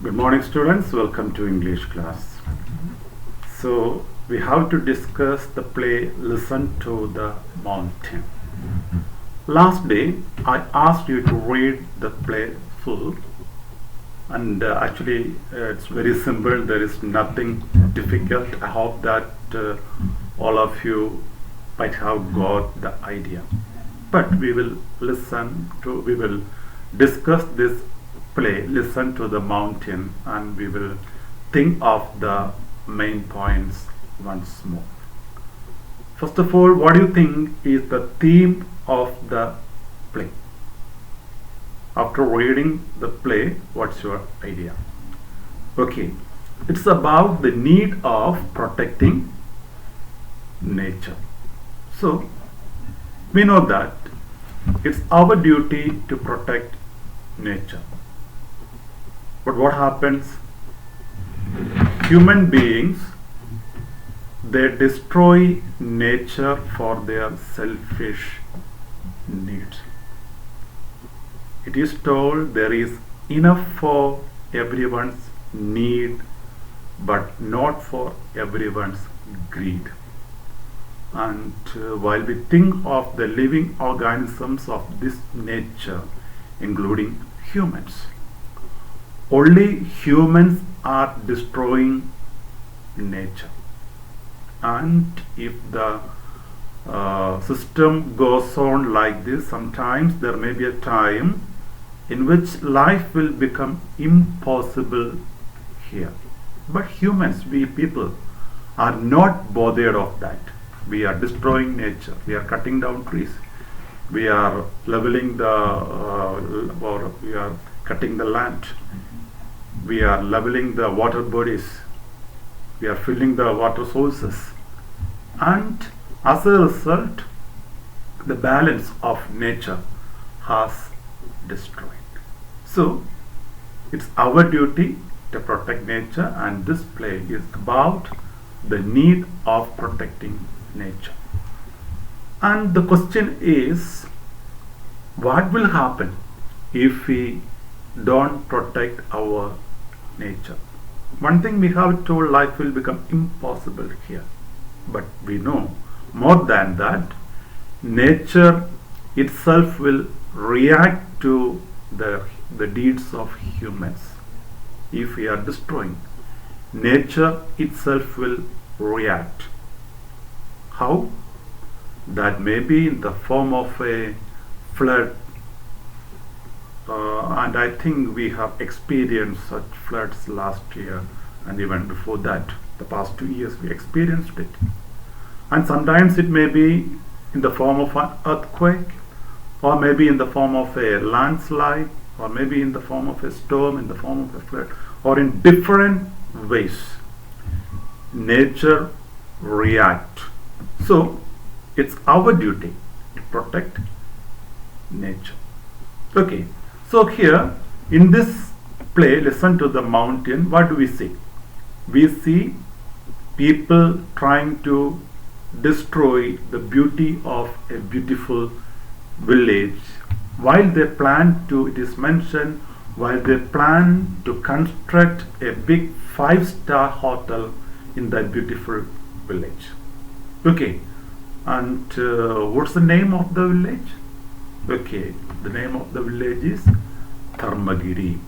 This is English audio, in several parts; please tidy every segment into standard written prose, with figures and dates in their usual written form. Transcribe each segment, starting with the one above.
Good morning, students. Welcome to English class. So, we have to discuss the play Listen to the Mountain. Last day, I asked you to read the play full, and actually, it's very simple. There is nothing difficult. I hope that all of you might have got the idea. But we will discuss this play, Listen to the Mountain, and we will think of the main points once more. First of all, what do you think is the theme of the play? After reading the play, what's your idea? Okay, it's about the need of protecting nature. So, we know that it's our duty to protect nature. But what happens? Human beings, they destroy nature for their selfish needs. It is told there is enough for everyone's need, but not for everyone's greed. And while we think of the living organisms of this nature, including humans, only humans are destroying nature. And if the system goes on like this, sometimes there may be a time in which life will become impossible here. But humans, we people, are not bothered of that. We are destroying nature. We are cutting down trees. We are leveling or we are cutting the land. We are leveling the water bodies. We are filling the water sources. And as a result, the balance of nature has destroyed. So, it's our duty to protect nature, and this play is about the need of protecting nature. And the question is, what will happen if we don't protect our nature? One thing we have told, life will become impossible here. But we know more than that, nature itself will react to the deeds of humans. If we are destroying, nature itself will react. How? That may be in the form of a flood, and I think we have experienced such floods last year, and even before that, the past 2 years we experienced it. And sometimes it may be in the form of an earthquake, or maybe in the form of a landslide, or maybe in the form of a storm, in the form of a flood, or in different ways. Nature reacts. So, it's our duty to protect nature. Okay, so here in this play, Listen to the Mountain, what do we see? We see people trying to destroy the beauty of a beautiful village while they plan to, it is mentioned, while they plan to construct a big 5-star hotel in that beautiful village. Okay, and what's the name of the village? Okay, the name of the village is Dharmagiri.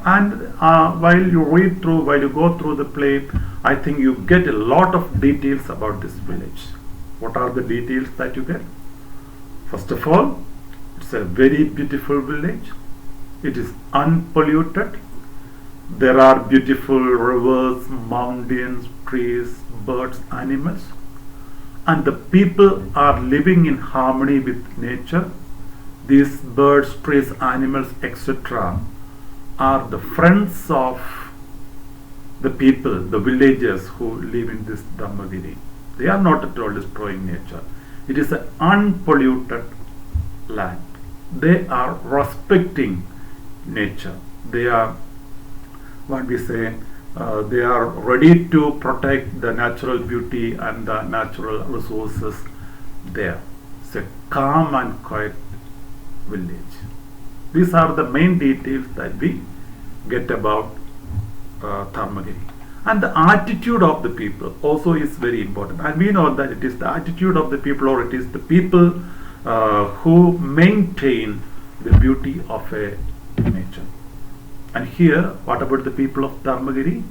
And while you go through the play, I think you get a lot of details about this village. What are the details that you get? First of all, it's a very beautiful village. It is unpolluted. There are beautiful rivers, mountains, trees, birds, animals. And the people are living in harmony with nature. These birds, trees, animals, etc. are the friends of the people, the villagers who live in this Dharmagiri. They are not at all destroying nature. It is an unpolluted land. They are respecting nature. They are, what we say, they are ready to protect the natural beauty and the natural resources there. It's a calm and quiet village. These are the main details that we get about Dharmagiri. And the attitude of the people also is very important. And we know that it is the attitude of the people, or it is the people who maintain the beauty of a nature. And here, what about the people of Dharmagiri?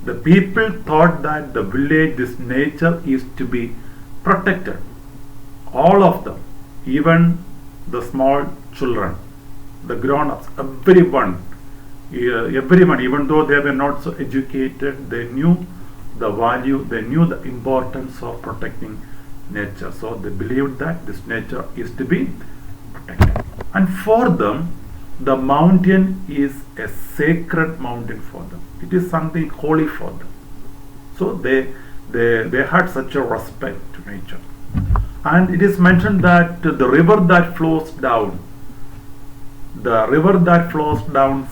The people thought that the village, this nature, is to be protected. All of them, even the small children, the grown-ups, everyone, even though they were not so educated, they knew the value, they knew the importance of protecting nature. So they believed that this nature is to be protected. And for them, the mountain is a sacred mountain for them. It is something holy for them. So they had such a respect to nature. And it is mentioned that the river that flows down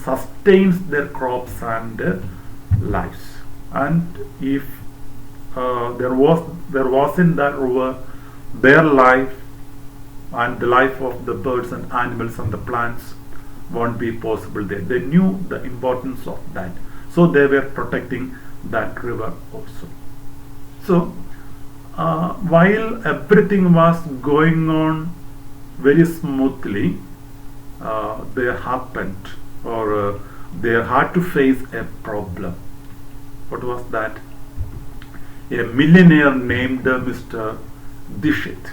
sustains their crops and lives. And if there was in that river, their life and the life of the birds and animals and the plants won't be possible there. They knew the importance of that. So they were protecting that river also. So while everything was going on very smoothly, there happened, or they had to face a problem. What was that? A millionaire named Mr. Dixit,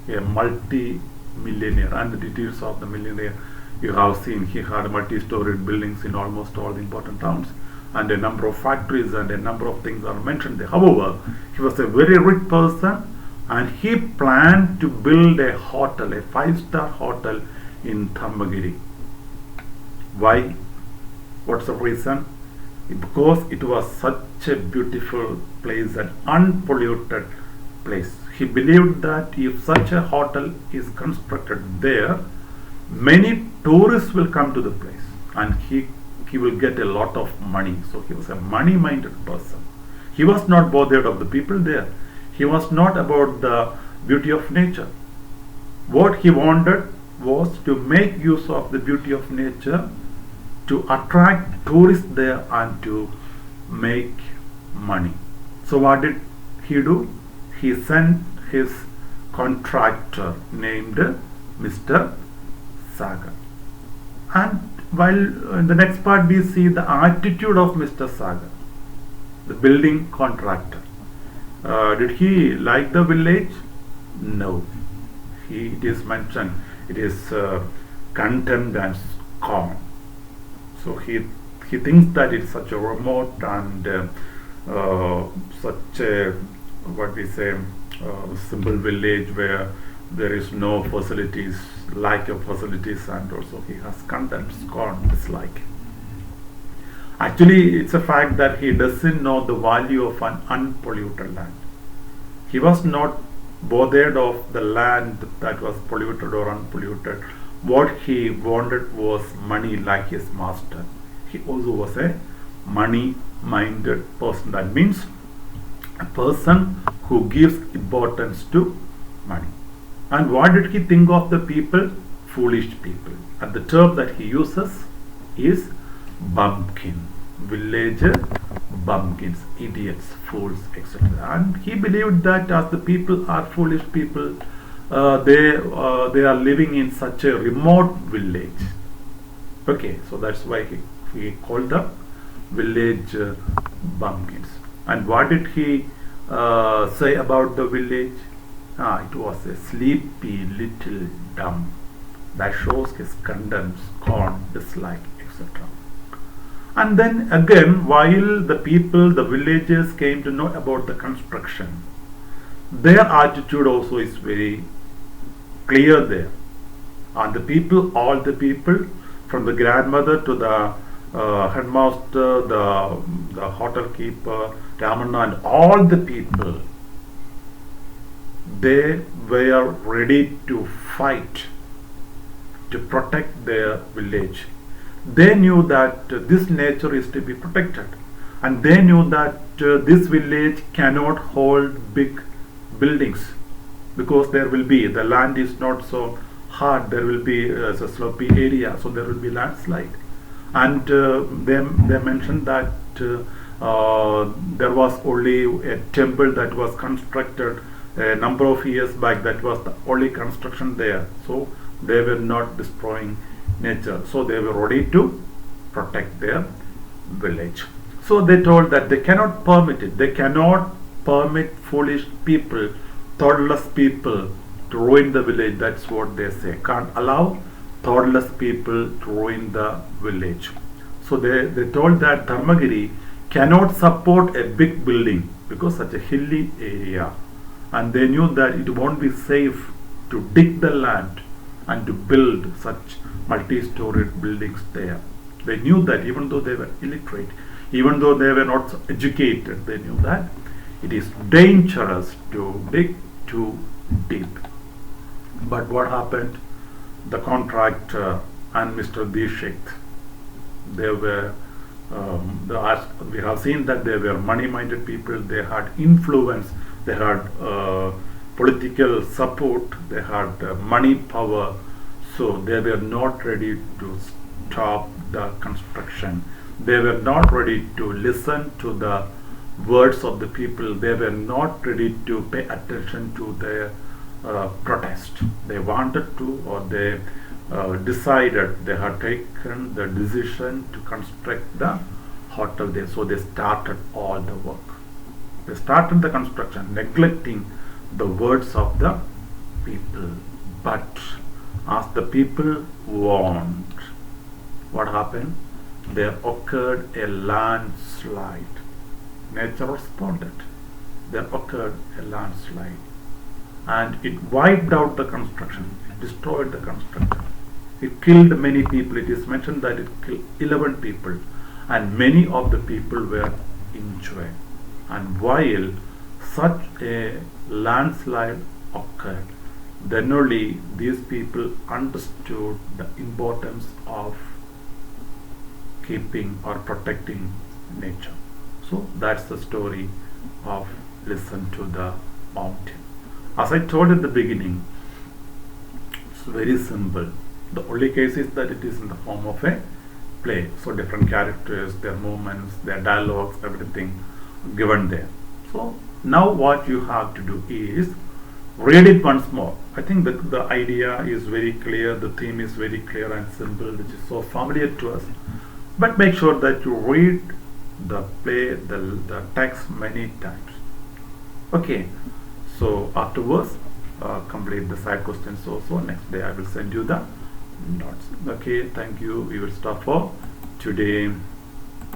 a multi-millionaire, and the details of the millionaire you have seen. He had multi-storied buildings in almost all the important towns, and a number of factories and a number of things are mentioned there. However, he was a very rich person, and he planned to build a hotel, a 5-star hotel in Dharmagiri. Why? What's the reason? Because it was such a beautiful place, an unpolluted place. He believed that if such a hotel is constructed there, many tourists will come to the place, and he will get a lot of money. So he was a money-minded person. He was not bothered of the people there. He was not about the beauty of nature. What he wanted was to make use of the beauty of nature to attract tourists there and to make money. So what did he do? He sent his contractor named Mr. Sagar. And while in the next part we see the attitude of Mr. Sagar, the building contractor. Did he like the village? No. It is mentioned, it is contempt and scorn. So he thinks that it's such a remote and such a, what we say, simple village where there is no facilities, lack of facilities, and also he has contempt, scorn, dislike. Actually, it's a fact that he doesn't know the value of an unpolluted land. He was not bothered of the land that was polluted or unpolluted. What he wanted was money, like his master. He also was a money-minded person. That means a person who gives importance to money. And what did he think of the people? Foolish people. And the term that he uses is bumpkin. Village bumpkins, idiots, fools, etc. And he believed that as the people are foolish people, they are living in such a remote village. Okay, so that's why he called them village bumpkins. And what did he say about the village? It was a sleepy little dumb. That shows his contempt, scorn, dislike, etc. And then again, while the people, the villagers came to know about the construction, their attitude also is very clear there. And the people, all the people, from the grandmother to the headmaster, the hotel keeper, Ramana, and all the people, they were ready to fight to protect their village. They knew that this nature is to be protected, and they knew that this village cannot hold big buildings, because there will be, the land is not so hard, there will be a slopey area, so there will be landslide. and they mentioned that there was only a temple that was constructed a number of years back. That was the only construction there. So they were not destroying nature. So they were ready to protect their village. So they told that they cannot permit it. They cannot permit foolish people, thoughtless people to ruin the village. That's what they say. Can't allow thoughtless people to ruin the village. So they told that Dharmagiri cannot support a big building because such a hilly area, and they knew that it won't be safe to dig the land and to build such multi-storied buildings there. They knew that even though they were illiterate, even though they were not educated, they knew that it is dangerous to dig too deep. But what happened? The contractor and Mr. Dishik, they were we have seen that they were money-minded people. They had influence, they had political support, they had money power. So they were not ready to stop the construction. They were not ready to listen to the words of the people. They were not ready to pay attention to their protest. They wanted to, or they decided, they had taken the decision to construct the hotel there. So they started all the work. They started the construction, neglecting the words of the people. But as the people warned, what happened? There occurred a landslide. Nature responded. There occurred a landslide, and it wiped out the construction. It destroyed the construction. It killed many people. It is mentioned that it killed 11 people, and many of the people were injured. And while such a landslide occurred, then only these people understood the importance of keeping or protecting nature. So that's the story of Listen to the Mountain. As I told in the beginning, it's very simple. The only case is that it is in the form of a play. So different characters, their movements, their dialogues, everything given there. So now what you have to do is read it once more. I think that the idea is very clear, the theme is very clear and simple, which is so familiar to us. But make sure that you read the play, the text many times. Okay, so afterwards complete the side questions also. Next day I will send you the notes. Okay, thank you. We will stop for today.